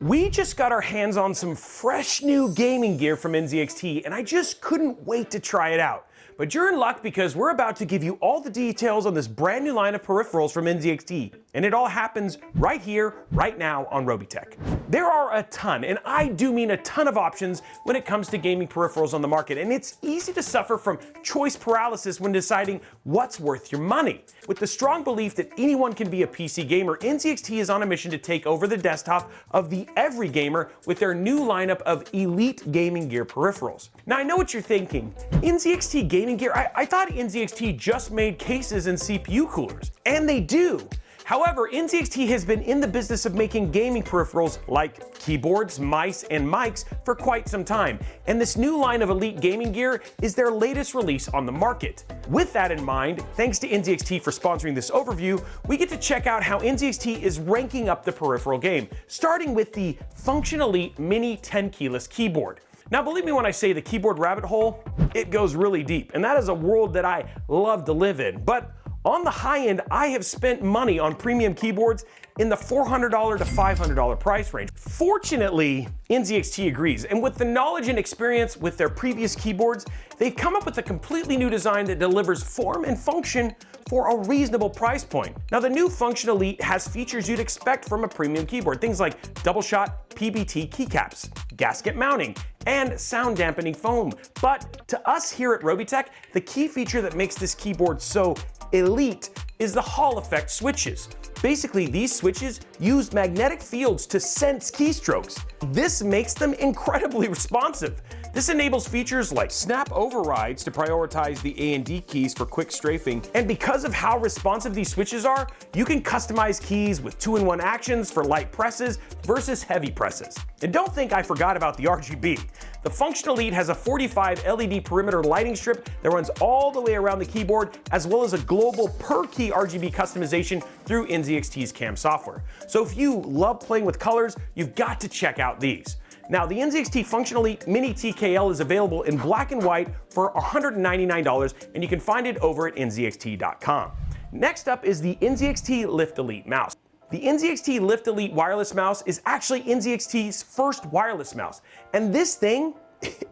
We just got our hands on some fresh new gaming gear from NZXT, and I just couldn't wait to try it out. But you're in luck because we're about to give you all the details on this brand new line of peripherals from NZXT, and it all happens right here, right now on Robeytech. There are a ton, and I do mean a ton of options when it comes to gaming peripherals on the market, and it's easy to suffer from choice paralysis when deciding what's worth your money. With the strong belief that anyone can be a PC gamer, NZXT is on a mission to take over the desktop of the every gamer with their new lineup of Elite Gaming Gear peripherals. Now I know what you're thinking, NZXT Gaming Gear, I thought NZXT just made cases and CPU coolers, and they do. However, NZXT has been in the business of making gaming peripherals like keyboards, mice, and mics for quite some time, and this new line of Elite Gaming Gear is their latest release on the market. With that in mind, thanks to NZXT for sponsoring this overview, we get to check out how NZXT is ranking up the peripheral game, starting with the Function Elite Mini 10 keyless keyboard. Now believe me when I say the keyboard rabbit hole, it goes really deep, and that is a world that I love to live in. But on the high end, I have spent money on premium keyboards in the $400 to $500 price range. Fortunately, NZXT agrees, and with the knowledge and experience with their previous keyboards, they've come up with a completely new design that delivers form and function for a reasonable price point. Now the new Function Elite has features you'd expect from a premium keyboard, things like double shot PBT keycaps, gasket mounting, and sound dampening foam. But to us here at Robeytech, the key feature that makes this keyboard so elite is the Hall effect switches. Basically, these switches use magnetic fields to sense keystrokes. This makes them incredibly responsive. This enables features like snap overrides to prioritize the A and D keys for quick strafing, and because of how responsive these switches are, you can customize keys with 2-in-1 actions for light presses versus heavy presses. And don't think I forgot about the RGB. The Function Elite has a 45 LED perimeter lighting strip that runs all the way around the keyboard, as well as a global per key RGB customization through NZXT's CAM software. So if you love playing with colors, you've got to check out these. Now, the NZXT Function Elite Mini TKL is available in black and white for $199, and you can find it over at nzxt.com. Next up is the NZXT Lift Elite mouse. The NZXT Lift Elite wireless mouse is actually NZXT's first wireless mouse, and this thing,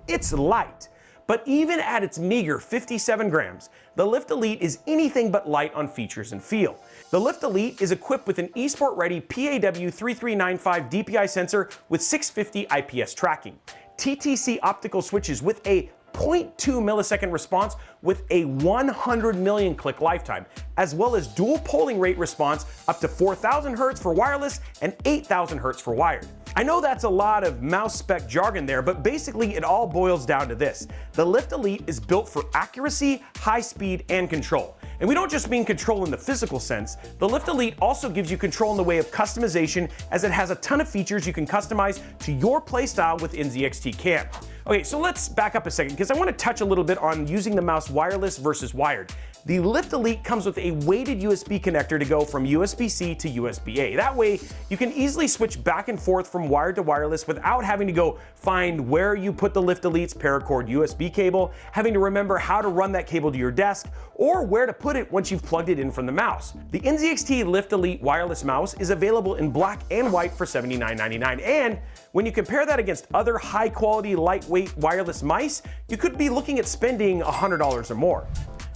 it's light. But even at its meager 57 grams, the Lift Elite is anything but light on features and feel. The Lift Elite is equipped with an eSport-ready PAW3395 DPI sensor with 650 IPS tracking, TTC optical switches with a 0.2 millisecond response with a 100 million click lifetime, as well as dual polling rate response up to 4,000 Hz for wireless and 8,000 Hz for wired. I know that's a lot of mouse spec jargon there, but basically it all boils down to this. The Lift Elite is built for accuracy, high speed, and control. And we don't just mean control in the physical sense. The Lift Elite also gives you control in the way of customization, as it has a ton of features you can customize to your playstyle with NZXT CAM. Okay, so let's back up a second because I want to touch a little bit on using the mouse wireless versus wired. The Lift Elite comes with a weighted USB connector to go from USB-C to USB-A. That way, you can easily switch back and forth from wired to wireless without having to go find where you put the Lift Elite's paracord USB cable, having to remember how to run that cable to your desk, or where to put it once you've plugged it in from the mouse. The NZXT Lift Elite wireless mouse is available in black and white for $79.99, and when you compare that against other high-quality, lightweight wireless mice, you could be looking at spending $100 or more.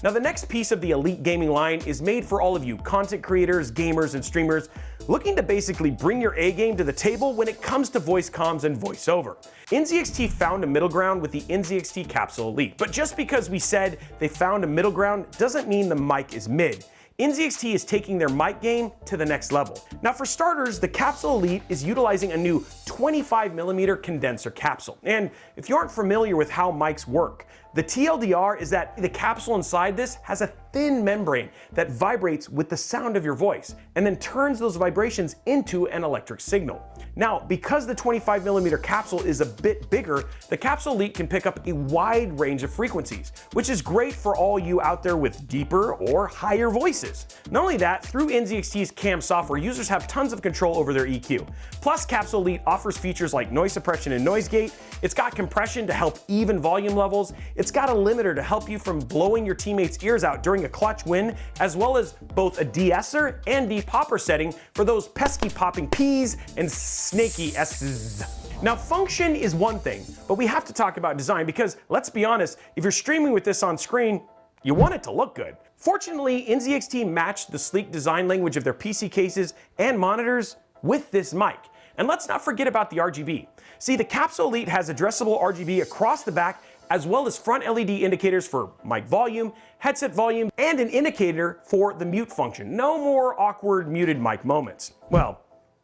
Now the next piece of the Elite Gaming line is made for all of you content creators, gamers, and streamers looking to basically bring your A game to the table when it comes to voice comms and voiceover. NZXT found a middle ground with the NZXT Capsule Elite, but just because we said they found a middle ground doesn't mean the mic is mid. NZXT is taking their mic game to the next level. Now for starters, the Capsule Elite is utilizing a new 25mm condenser capsule. And if you aren't familiar with how mics work, the TLDR is that the capsule inside this has a thin membrane that vibrates with the sound of your voice and then turns those vibrations into an electric signal. Now, because the 25mm capsule is a bit bigger, the Capsule Elite can pick up a wide range of frequencies, which is great for all you out there with deeper or higher voices. Not only that, through NZXT's CAM software, users have tons of control over their EQ. Plus, Capsule Elite offers features like noise suppression and noise gate. It's got compression to help even volume levels. It's It's got a limiter to help you from blowing your teammates' ears out during a clutch win, as well as both a de-esser and de-popper setting for those pesky popping P's and snaky S's. Now, function is one thing, but we have to talk about design because, let's be honest, if you're streaming with this on screen, you want it to look good. Fortunately, NZXT matched the sleek design language of their PC cases and monitors with this mic. And let's not forget about the RGB. See, the Capsule Elite has addressable RGB across the back, as well as front LED indicators for mic volume, headset volume, and an indicator for the mute function. No more awkward muted mic moments. Well,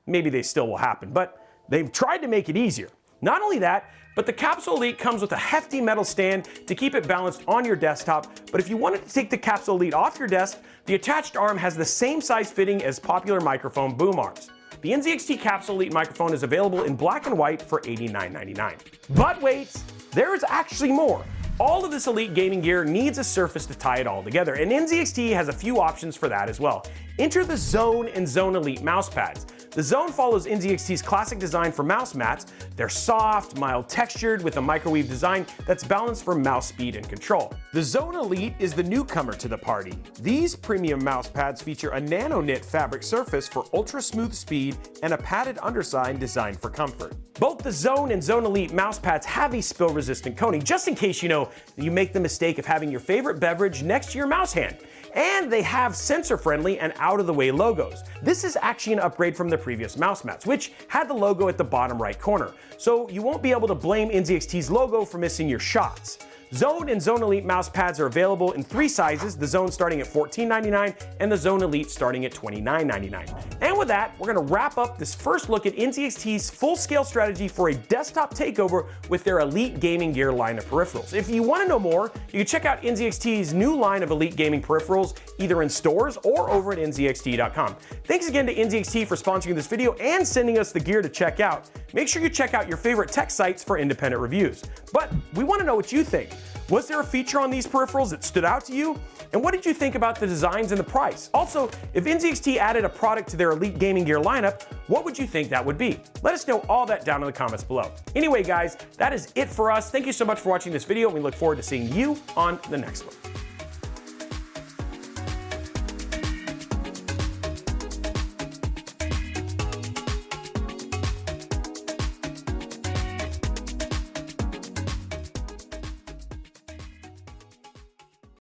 maybe they still will happen, but they've tried to make it easier. Not only that, but the Capsule Elite comes with a hefty metal stand to keep it balanced on your desktop, but if you wanted to take the Capsule Elite off your desk, the attached arm has the same size fitting as popular microphone boom arms. The NZXT Capsule Elite microphone is available in black and white for $89.99. But wait, there is actually more. All of this Elite gaming gear needs a surface to tie it all together, and NZXT has a few options for that as well. Enter the Zone and Zone Elite mouse pads. The Zone follows NZXT's classic design for mouse mats. They're soft, mild textured with a microwave design that's balanced for mouse speed and control. The Zone Elite is the newcomer to the party. These premium mouse pads feature a nano-knit fabric surface for ultra-smooth speed and a padded underside designed for comfort. Both the Zone and Zone Elite mouse pads have a spill-resistant coating, just in case you make the mistake of having your favorite beverage next to your mouse hand. And they have sensor-friendly and out-of-the-way logos. This is actually an upgrade from the previous mouse mats, which had the logo at the bottom right corner, so you won't be able to blame NZXT's logo for missing your shots. Zone and Zone Elite mouse pads are available in 3 sizes, the Zone starting at $14.99 and the Zone Elite starting at $29.99. And with that, we're gonna wrap up this first look at NZXT's full-scale strategy for a desktop takeover with their Elite Gaming Gear line of peripherals. If you wanna know more, you can check out NZXT's new line of Elite Gaming peripherals either in stores or over at NZXT.com. Thanks again to NZXT for sponsoring this video and sending us the gear to check out. Make sure you check out your favorite tech sites for independent reviews. But we wanna know what you think. Was there a feature on these peripherals that stood out to you? And what did you think about the designs and the price? Also, if NZXT added a product to their Elite Gaming Gear lineup, what would you think that would be? Let us know all that down in the comments below. Anyway, guys, that is it for us. Thank you so much for watching this video, and we look forward to seeing you on the next one.